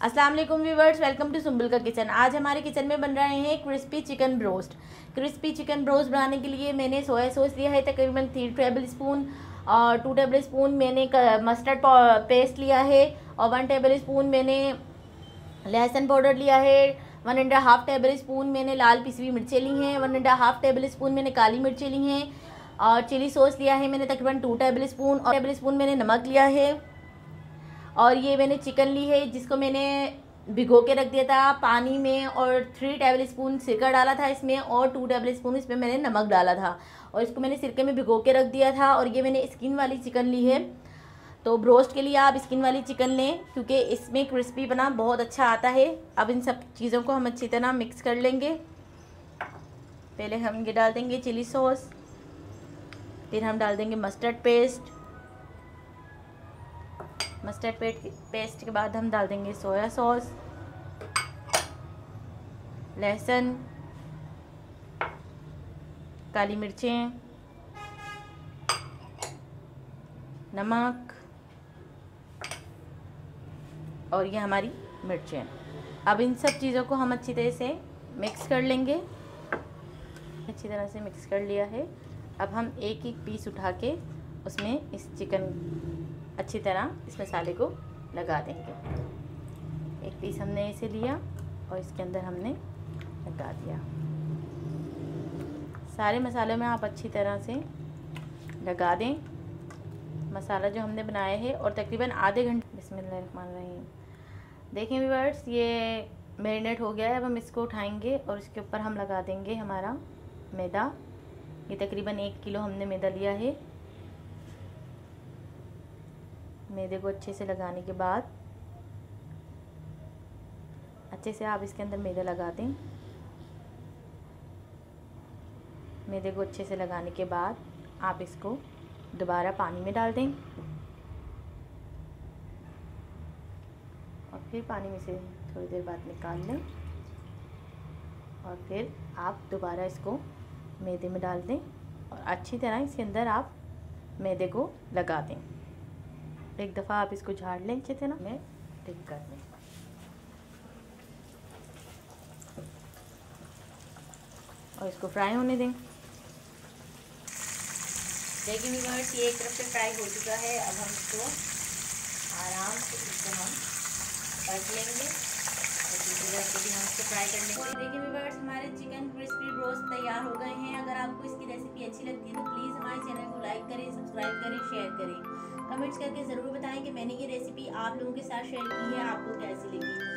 अस्सलाम वालेकुम viewers, welcome to Sumbal का किचन। आज हमारे किचन में बन रहे हैं crispy chicken broast. Crispy chicken broast बनाने के लिए मैंने सोया सॉस लिया है तकरीबन 3 टेबल स्पून, और 2 टेबल स्पून मैंने मस्टर्ड पेस्ट लिया है, और 1 टेबल स्पून मैंने लहसुन पाउडर लिया है, 1.5 टेबल स्पून मैंने लाल पिसी हुई मिर्चें ली हैं, 1.5 टेबल स्पून मैंने काली मिर्चें ली हैं, और चिली सॉस लिया है मैंने तकरीबन 2 टेबल स्पून, और टेबल स्पून मैंने नमक लिया है। और ये मैंने चिकन ली है जिसको मैंने भिगो के रख दिया था पानी में, और 3 टेबल स्पून सिरका डाला था इसमें, और 2 टेबल स्पून इसमें मैंने नमक डाला था, और इसको मैंने सिरके में भिगो के रख दिया था। और ये मैंने स्किन वाली चिकन ली है, तो ब्रोस्ट के लिए आप स्किन वाली चिकन लें क्योंकि इसमें क्रिस्पी बना बहुत अच्छा आता है। अब इन सब चीज़ों को हम अच्छी तरह मिक्स कर लेंगे। पहले हम ये डाल देंगे चिली सॉस, फिर हम डाल देंगे मस्टर्ड पेस्ट के बाद हम डाल देंगे सोया सॉस, लहसुन, काली मिर्चें, नमक, और ये हमारी मिर्चें। अब इन सब चीज़ों को हम अच्छी तरह से मिक्स कर लेंगे। अच्छी तरह से मिक्स कर लिया है। अब हम एक एक पीस उठा के उसमें इस चिकन अच्छी तरह इस मसाले को लगा देंगे। एक पीस हमने इसे लिया और इसके अंदर हमने लगा दिया। सारे मसालों में आप अच्छी तरह से लगा दें मसाला जो हमने बनाया है, और तकरीबन आधे घंटे। बिस्मिल्लाहिर्रहमानिर्रहीम। देखें व्यूअर्स, ये मैरिनेट हो गया है। अब हम इसको उठाएंगे और इसके ऊपर हम लगा देंगे हमारा मैदा। ये तकरीबन 1 किलो हमने मैदा लिया है। मैदे को अच्छे से लगाने के बाद अच्छे से आप इसके अंदर मैदा लगा दें। मैदे को अच्छे से लगाने के बाद आप इसको दोबारा पानी में डाल दें, और फिर पानी में से थोड़ी देर बाद निकाल लें, और फिर आप दोबारा इसको मैदे में डाल दें, और अच्छी तरह इसके अंदर आप मैदे को लगा दें। एक दफ़ा आप इसको झाड़ लें अच्छे से, ना मैं डिप कर दें, और इसको फ्राई होने दें। देखिए व्यूअर्स, ये एक तरफ से फ्राई हो चुका है। अब हम इसको आराम से हम पलट लेंगे, और दूसरी तरफ से भी हम इसको फ्राई कर लेंगे। देखिए व्यूअर्स, हमारे चिकन क्रिस्पी ब्रोस्ट तैयार हो गए हैं। अगर आपको इसकी रेसिपी अच्छी लगती है तो प्लीज़ हमारे चैनल को लाइक करें, सब्सक्राइब करें, शेयर करें। कमेंट्स करके ज़रूर बताएं कि मैंने ये रेसिपी आप लोगों के साथ शेयर की है, आपको कैसी लगी।